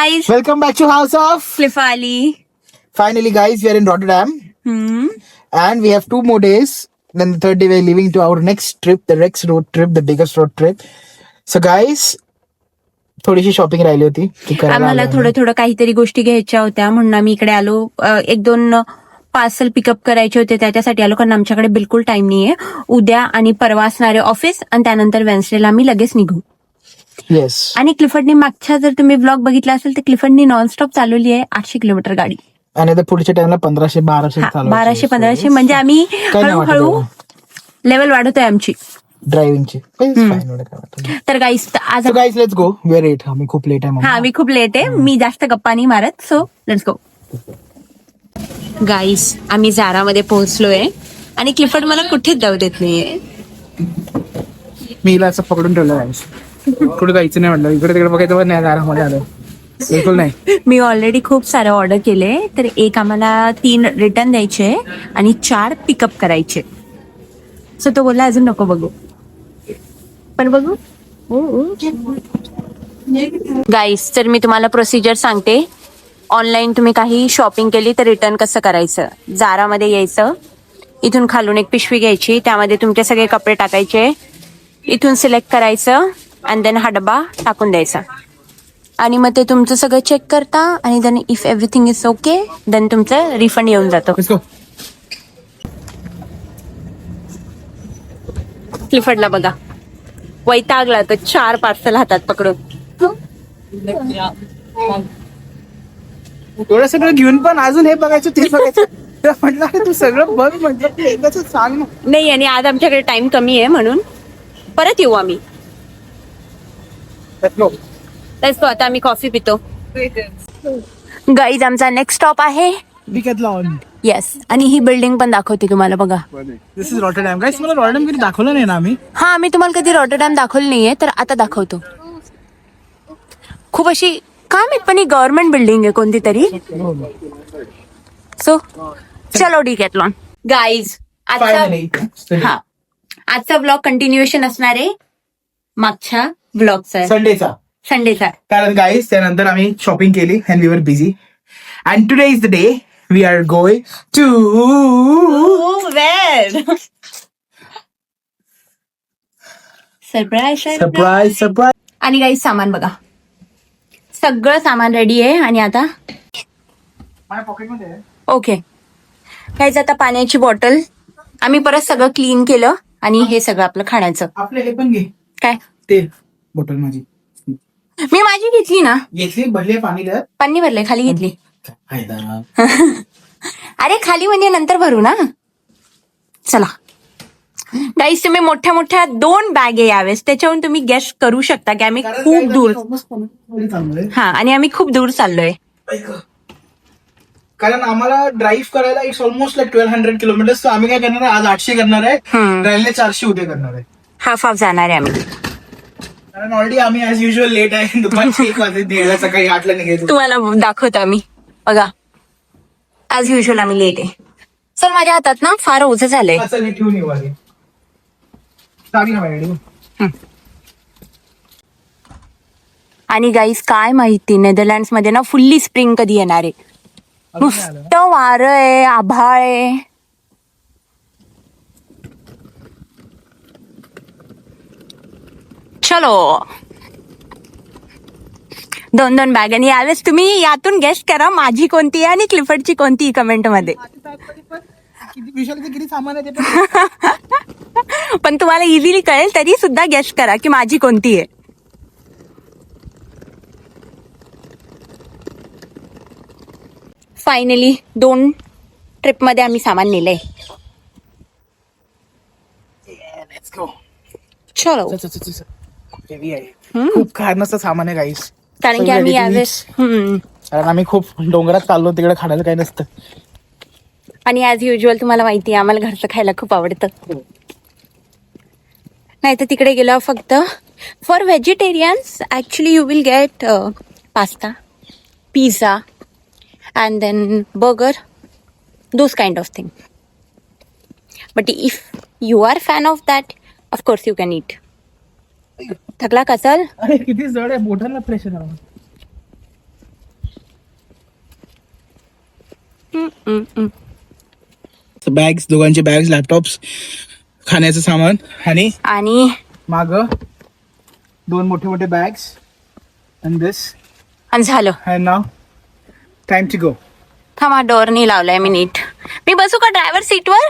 guys. Welcome back to House of. Cliff Ali. Finally, guys, we are in Rotterdam, and we have 2 more days. Then the third day, we are leaving to our next trip, the Rex road trip, the biggest road trip. So, guys, थोडीशी shopping राहिली होती ती करायला आम्हाला आलो थोडं काहीतरी गोष्टी घ्यायच्या होत्या म्हणून आम्ही इकडे आलो. 1-2 पार्सल पिकअप करायचे होते त्याच्यासाठी आलो, कारण आमच्याकडे बिलकुल टाइम नाहीये. उद्या आणि परवा असणारे ऑफिस आणि त्यानंतर वेन्सडेला आम्ही लगेच निघू. येस. आणि क्लिफर्डनी मागच्या जर तुम्ही ब्लॉग बघितला असेल तर क्लिफर्डनी नॉनस्टॉप चालवली आहे 800 किलोमीटर गाडी. आणि आता पुढच्या टाइमला 1500-1200 चालवायची. 1200-1500 म्हणजे आम्ही काही नाही हळूहळू वाटत लेवल वाढवतोय आमची ड्रायव्हिंगची. तर गाईस आज guys let's go. We are late. आम्ही खूप लेट आहे. आम्ही खूप लेट आहे. मी जास्त गप्पा नाही मारत. So let's go. गाईस आम्ही झारामध्ये पोहोचलोय आणि क्लिफर्ड मला कुठेच जाऊ देत नाहीये. मी हिला असं पकडून ठेवलं गाईस. कुठे जायचं नाही म्हटलं, इकडे तिकडे बघायचं पण नाही. आरामध्ये आलो बिलकुल नाही. मी ऑलरेडी खूप सारे ऑर्डर केले, तर एक आम्हाला 3 रिटर्न द्यायचे आणि 4 पिकअप करायचे. सो तो बोलला अजून नको बघू, पण बघू. गाईस तर मी तुम्हाला प्रोसिजर सांगते. ऑनलाईन तुम्ही काही शॉपिंग केली तर रिटर्न कसं करायचं. जारामध्ये यायचं, इथून खालून एक पिशवी घ्यायची, त्यामध्ये तुमचे सगळे कपडे टाकायचे, इथून सिलेक्ट करायचं अँड देन हा डबा टाकून द्यायचा आणि मग ते तुमचं सगळं चेक करता आणि then if everything is okay then तुमचं रिफंड येऊन जातो. क्लिफर्डला बघा वैतागला तर 4 पार्सल हातात पकडून. एवढं सगळं घेऊन पण अजून हे बघायचं ते बघायचं. म्हटलं तू सगळं बघ म्हणजे सांग ना. नाही, आणि आज आमच्याकडे टाइम कमी आहे म्हणून परत येऊ आम्ही. Let's go. आता आम्ही कॉफी पितो. गाईज आमचा नेक्स्ट स्टॉप आहे डिकॅथलॉन. येस, आणि ही बिल्डिंग पण दाखवते तुम्हाला बघा. दिस इज रॉटरडॅम. गाईस मला रॉटरडॅम कधी दाखवलं नाही ना आम्ही. हा, आम्ही तुम्हाला कधी रॉटरडॅम दाखवलं नाहीये, तर आता दाखवतो. खूप अशी काय माहित पण ही गव्हर्नमेंट बिल्डिंग आहे कोणती तरी. सो चलो डिकॅथलॉन. गाईज आजचा ब्लॉग कंटिन्युएशन असणार आहे मागच्या ब्लॉगचा, संडेचा. कारण गाईस त्यानंतर आम्ही शॉपिंग केली and we were busy and today is the day we are going to where surprise. आणि गाईज सामान बघा, सगळं सामान रेडी आहे. आणि आता माझ्या पॉकेटमध्ये आहे. ओके गाईज, आता पाण्याची बॉटल आम्ही परत सगळं क्लीन केलं आणि हे सगळं आपलं खाण्याचं. आपलं हे पण घे. काय ते बॉटल माझी मी माझी घेतली ना. घेतली, भरले पाणी द्या. पाणी भरले, खाली घेतली. फायदा. अरे खाली म्हणजे नंतर भरू ना. चला गाईस, तुम्ही मोठ्या मोठ्या 2 बॅग आहे यावेळेस, त्याच्यावरून तुम्ही गेस करू शकता की आम्ही खूप दूर. हा, आणि आम्ही खूप दूर चाललोय. कारण आम्हाला ड्राईव्ह करायला इट्स ऑलमोस्ट लाईक 1200 किलोमीटर्स. आम्ही काय करणार आहे, आज 800 करणार आहे, राहिले 400 उद्या करणार आहे. हाफ जाणार आहे आम्ही, कारण ऑलरेडी आम्ही ऍज युजल लेट आहे. दुपारची 1 वाजता निघायला, सकाळी 8ला निघायचं. तुम्हाला दाखवतो आम्ही. बघा ऍज युजल आम्ही लेट आहे. सर माझ्या हातात ना फार ओझं झालंय. असं ठेवून येऊ आधी. आणि गाईस काय माहिती, नेदरलँड्स मध्ये ना फुल्ली स्प्रिंग कधी येणार आहे. नुसतं वारं आहे, आभाळ आहे. चलो 2 बॅग. आणि यावेळेस तुम्ही यातून गेस्ट करा माझी कोणती आहे आणि क्लिफर्डची कोणती कमेंट मध्ये. किती सामान आहे ते पण तुम्हाला इझिली कळेल तरी सुद्धा गेस्ट करा की माझी कोणती आहे. फायनली 2 ट्रिप मध्ये आम्ही सामान नेलंय. चलो. खूप खाण्याचं सामान आहे गाईस. कारण की आम्ही यावेळेस कारण आम्ही खूप डोंगरात चाललो, तिकडे खाण्याचं काही नसतं. आणि ऍज युजल तुम्हाला माहिती आहे आम्हाला घरचं खायला खूप आवडतं. नाही तर तिकडे गेलो फक्त for vegetarians actually you will get pasta, pizza and then burger, those kind of thing. But if you are fan of that of course you can eat. थकला का चल? अरे किती जड आहे, बोटांना प्रेशर आला. बॅग्स, दोघांचे बॅग्स, लॅपटॉप्स, खाण्याचं सामान आणि माग 2 मोठे मोठे बॅग्स अँड दिस. आणि झालं. And now time to go. थांबा, डोअर नाही लावलाय मी नीट. मी बसू का ड्रायव्हर सीटवर?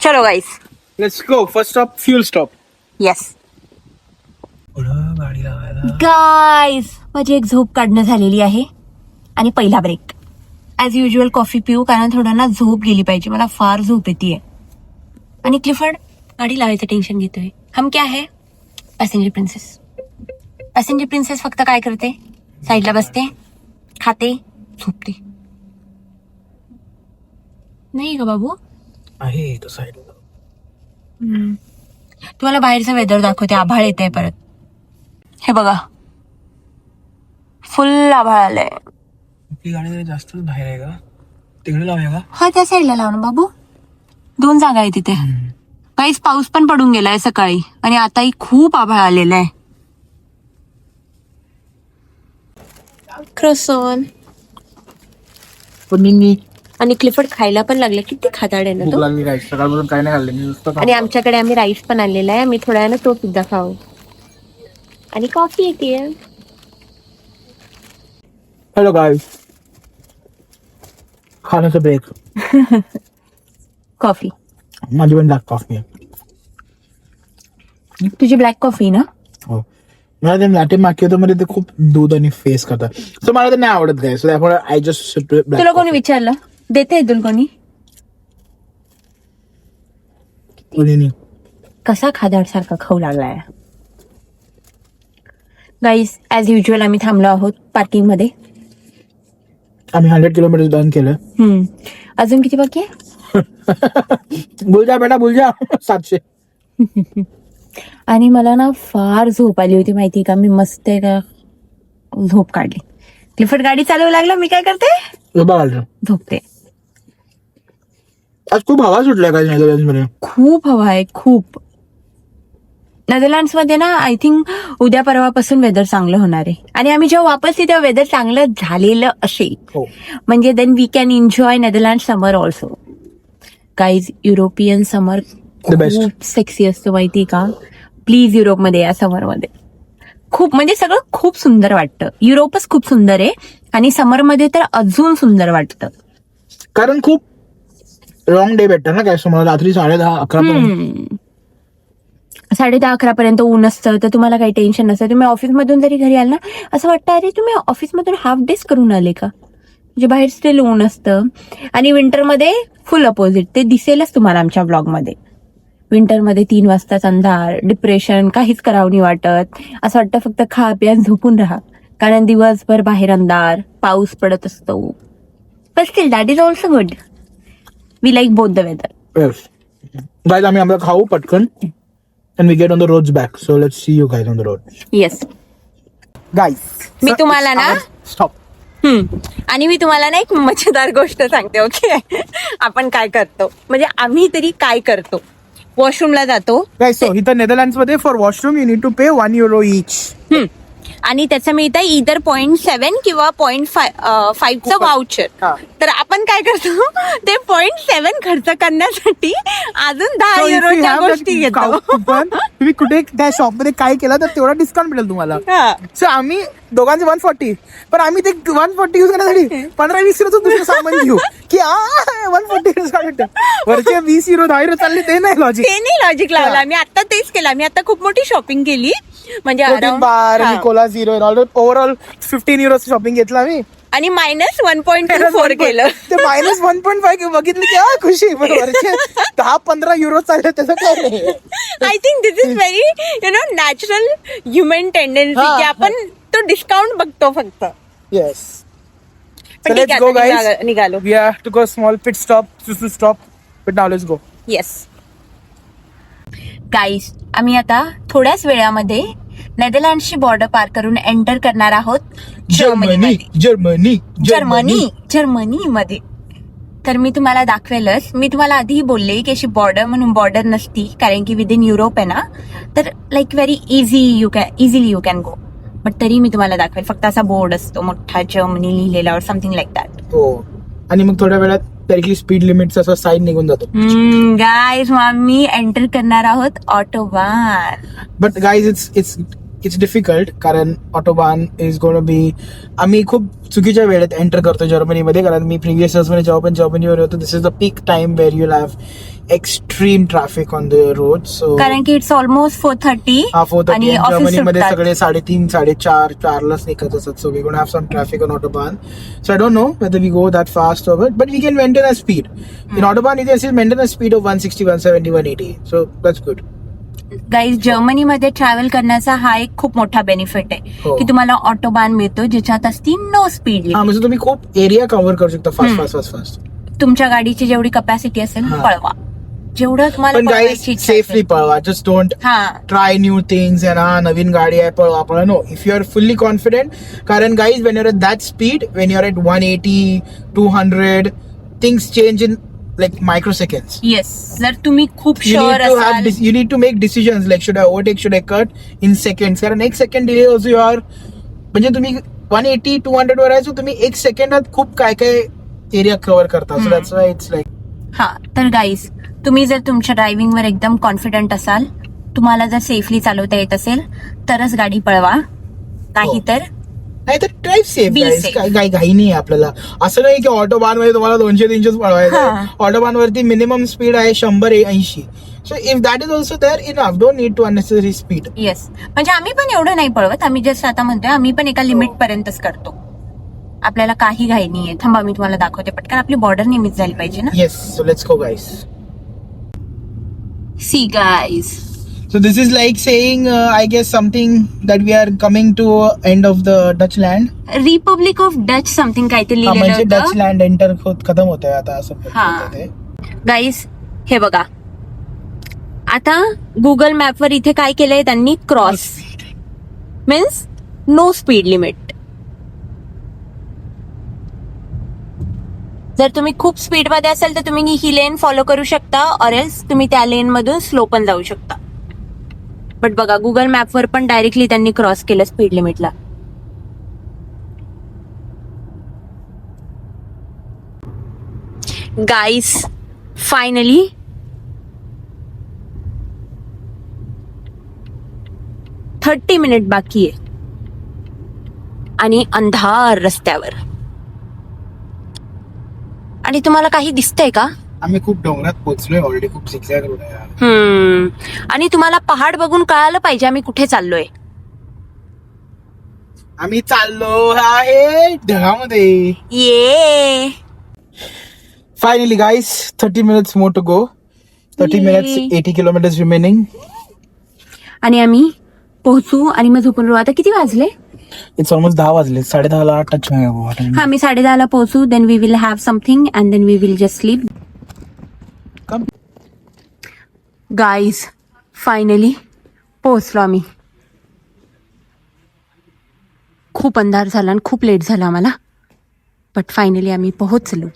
चलो guys, let's go. First stop fuel stop. Yes गाडी लावायला. गाईज, माझी एक झोप काढणं झालेली आहे आणि पहिला ब्रेक. ॲज युजल कॉफी पिऊ, कारण थोडं ना झोप गेली पाहिजे. मला फार झोप येते. आणि क्लिफर्ड गाडी लावायचं टेन्शन घेतोय. हम क्या है? Passenger princess. पॅसेंजर प्रिन्सेस फक्त काय करते? साईडला बसते, खाते, झोपते. नाही का बाबू? आहे तो साईडला. तुम्हाला बाहेरचं वेदर दाखवते. आभाळ येत आहे परत. हे बघा, फुल आभाळ आलंय. ती गाडी जरा जास्तच बाहेर आहे का? तिकडे लावूया का? हा, त्या साईडला लाव ना बाबू. 2 जागा आहे तिथे. काहीच पाऊस पण पडून गेलाय सकाळी आणि आताही खूप आभाळ आलेला आहे. क्रॉसन आणि क्लिफर्ड खायला पण लागले. किती खाताड आहे ना तो. लागली राईस. सकाळपासून काय नाही खाल्लं मी, नुसतं आणि आमच्याकडे आम्ही राईस पण आणलेला आहे. मी थोड्या वेळानं तो सुद्धा खाऊ. आणि कॉफी येते. हॅलो गाईस, खाण्याचा ब्रेक. कॉफी. माझी पण ब्लॅक कॉफी आहे. तुझी ब्लॅक कॉफी ना? हो. मला ते लॅटे मॅकियाटो मध्ये ते खूप दूध आणि फेस करतात, सो मला ते नाही आवडत गाईस. सो त्यामुळे आय जस्ट तुला कोणी विचारलं? देते तुला कोणी? कसा खादाड सारखा खाऊ लागलाय. गाईस, ऍज युजल आम्ही थांबलो आहोत पार्किंग मध्ये. आम्ही 100 किलोमीटर डन केलं. अजून किती बाकी आहे? बोल जा बेटा, बोल जा. 700. आणि मला ना फार झोप आली होती माहिती का. मी मस्त का झोप काढली. क्लिफर्ड गाडी चालवू लागला, मी काय करते? झोपते. आज खूप हवा सुटल्या काय नेदरलँड्स मध्ये? खूप हवा आहे, खूप. नेदरलँड्स मध्ये ना आय थिंक उद्या परवापासून वेदर चांगलं होणार आहे. आणि आम्ही जेव्हा वापस तेव्हा वेदर चांगलं झालेलं असेल, म्हणजे then we can enjoy Netherland summer also. Guys, European summer खूप सेक्सी असतो माहिती का. प्लीज युरोपमध्ये या समरमध्ये. खूप म्हणजे सगळं खूप सुंदर वाटतं. युरोपच खूप सुंदर आहे आणि समरमध्ये तर अजून सुंदर वाटतं. कारण खूप लॉंग डे भेटतं ना काय. समोर रात्री 10:30-11 10:30-11 पर्यंत ऊन असतं, तर तुम्हाला काही टेन्शन नसतं. तुम्ही ऑफिसमधून जरी घरी आल ना, असं वाटतं अरे तुम्ही ऑफिसमधून हाफ डेज करून आले का. म्हणजे बाहेर स्टील ऊन असतं. आणि विंटरमध्ये फुल अपोजिट. ते दिसेलच तुम्हाला आमच्या ब्लॉगमध्ये. विंटरमध्ये 3 वाजताच अंधार, डिप्रेशन, काहीच करावं नाही वाटत. असं वाटतं फक्त खा प्या झोपून राहा, कारण दिवसभर बाहेर अंधार, पाऊस पडत असतो. पण still that is also good. We like both the weather. Guys, आम्ही आम्हाला खाऊ पटकन and we get on the roads back. So let's see you guys on the road. Yes. Guys, मी तुम्हाला ना stop. आणि मी तुम्हाला ना एक मजेदार गोष्ट सांगते. ओके, आपण काय करतो, म्हणजे आम्ही तरी काय करतो. वॉशरूमला जातो. Guys, so इथं नेदरलँड्स मध्ये for washroom you need to pay €1 each. आणि त्याचं मिळतं इधर 0.7 किंवा 0.5चं वाउचर. तर आपण काय करतो, ते 0.7 खर्च करण्यासाठी अजून €10च्या गोष्टी घेतो. तुम्ही कुठे त्या शॉप मध्ये काय केलं तर तेवढा डिस्काउंट मिळेल तुम्हाला. सो आम्ही दोघांचे 140, पण आम्ही ते 140 युज करण्यासाठी 15-20 दुसरं सामान घेऊ की 140 डिस्काउंट. वरचे €20 €10 चालले, ते नाही लॉजिक. ते नाही लॉजिक लावला. मी आता तेच केलं. मी आता खूप मोठी शॉपिंग केली, म्हणजे बार आणि कोला झिरो ओव्हरऑल €15 शॉपिंग घेतला आम्ही. आणि -1.24 केलं. ते -1.5 बघितलं की खुशी. बरोबर, €10-15 चालले, त्याचं काय नाही. I think this is very natural human tendency की आपण तो डिस्काउंट बघतो फक्त. येस. पण ठीक आहे, आता निघालो. We have to go small pit stop, to stop, but now let's go. Yes. Guys, आम्ही आता थोड्याच वेळामध्ये नेदरलँड्सची बॉर्डर पार करून एंटर करणार आहोत जर्मनीमध्ये. तर मी तुम्हाला दाखवेलच. मी तुम्हाला आधीही बोलले की अशी बॉर्डर म्हणून बॉर्डर नसती, कारण की विदिन युरोप आहे ना, तर like very easily you can go. But तरी मी तुम्हाला दाखवेल. फक्त असा बोर्ड असतो मोठा जर्मनी लिहिलेला और समथिंग लाईक दॅट. हो, आणि मग थोड्या वेळात डायरेक्टली स्पीड लिमिटचा असा साईन निघून जातो. गाईज आम्ही एंटर करणार आहोत autobahn. But guys it's difficult, कारण ऑटोबान इज गोन बी, आम्ही खूप चुकीच्या वेळेत एंटर करतो जर्मनीमध्ये, कारण मी प्रिव्हियस इयर्समध्ये जेव्हा पण जर्मनीवर होतो, this is the peak time where you have extreme traffic on the road. So कारण की इट्स ऑलमोस्ट 4:30 आणि ऑफिस जर्मनीमध्ये सुटतात. सगळे 3:30 4:30 निघत असतात. So we gonna have some traffic on autobahn. So I don't know whether we go that fast over, but we can maintain a speed in autobahn. You can still maintain a speed of 160 170 180. So that's good. Guys जर्मनीमध्ये travel करण्याचा हा एक खूप मोठा benefit आहे हो. की तुम्हाला ऑटोबान मिळतो ज्याच्यात असती नो स्पीड. हा, म्हणजे तुम्ही खूप एरिया कव्हर करू शकता फास्ट. तुमच्या गाडीची जेवढी कॅपॅसिटी असेल हा. पळवा, जेवढं तुम्हाला पण पळवायची गाईज इच्छा सेफली असेल. पळवा. जस्ट डोंट हा ट्राय न्यू थिंग्स नवीन गाडी आहे पळवा. No, if you are fully confident, कारण guys when you're at that speed, when you're at 180 200, things change in like microseconds. Yes, जर तुम्ही खूप You sure need to have असाल. you need to make decisions like should I overtake, should I cut in seconds. कारण एक second delay also you are, म्हणजे तुम्ही 180 200 वर आहे, so तुम्ही एक सेकंडात खूप काय एरिया कव्हर करता. So that's why it's like. हा, तर गाईज तुम्ही जर तुमच्या ड्रायव्हिंगवर एकदम कॉन्फिडंट असाल, तुम्हाला जर सेफली चालवता येत असेल तरच गाडी पळवा, नाहीतर नाही तर ड्राईव्ह सेफ. Be safe. काही घाई नाही आहे. असं नाही की ऑटोबान मध्ये तुम्हाला 200-300 पळवायचं हा. आहे. ऑटोबान वरती मिनिमम स्पीड आहे 100-80. So if that is also there enough, don't need to unnecessary speed. Yes, म्हणजे आम्ही पण एवढं नाही पळवत. आम्ही जस्ट आता म्हणतोय आम्ही पण एका लिमिट पर्यंतच करतो. आपल्याला काही घाई नाहीये. थांबा मी तुम्हाला दाखवते पटकन. आपली बॉर्डर नेहमीच झाली पाहिजे ना. Yes, so let's go guys. See guys, So this is like saying, I guess something that we are coming to end of the Dutch land. Republic of Dutch something काहीतरी म्हणजे लिहिलेलं डच होतं. Land enter होत खतम होत आहे आता असं हा. बोलतात ते. गाईज हे बघा, आता गुगल मॅपवर इथे काय केलंय त्यांनी, cross means no speed limit. जर तुम्ही खूप स्पीड मध्ये असाल तर तुम्ही ही लेन फॉलो करू शकता, ऑर एल्स तुम्ही त्या लेन मधून स्लो पण जाऊ शकता. बट बघा गुगल मॅपवर पण डायरेक्टली त्यांनी क्रॉस केलं स्पीड लिमिटला. गाईस फायनली थर्टी मिनिट बाकी आहे आणि अंधार रस्त्यावर. आणि तुम्हाला काही दिसतंय का? आम्ही खूप डोंगरात पोहोचलोय ऑलरेडी, खूप सिक्सॅक रोड आहे. आणि तुम्हाला पहाड बघून कळालं पाहिजे आम्ही कुठे चाललोय. आम्ही चाललो आहे ढगामध्ये. ये finally guys, 30 minutes more to go. 30 minutes, 80 kilometers remaining. आणि आम्ही पोहोचू आणि मग झोपून राहू. आता किती वाजले? इट्स ऑलमोस्ट 10 वाजले. 10:30 टच हा, मी 10:30 पोहोचू. Then we will have something and then we will just sleep. Guys finally पोहोचलो आम्ही. खूप अंधार झाला आणि खूप लेट झाला आम्हाला, बट फायनली आम्ही पोहोचलो.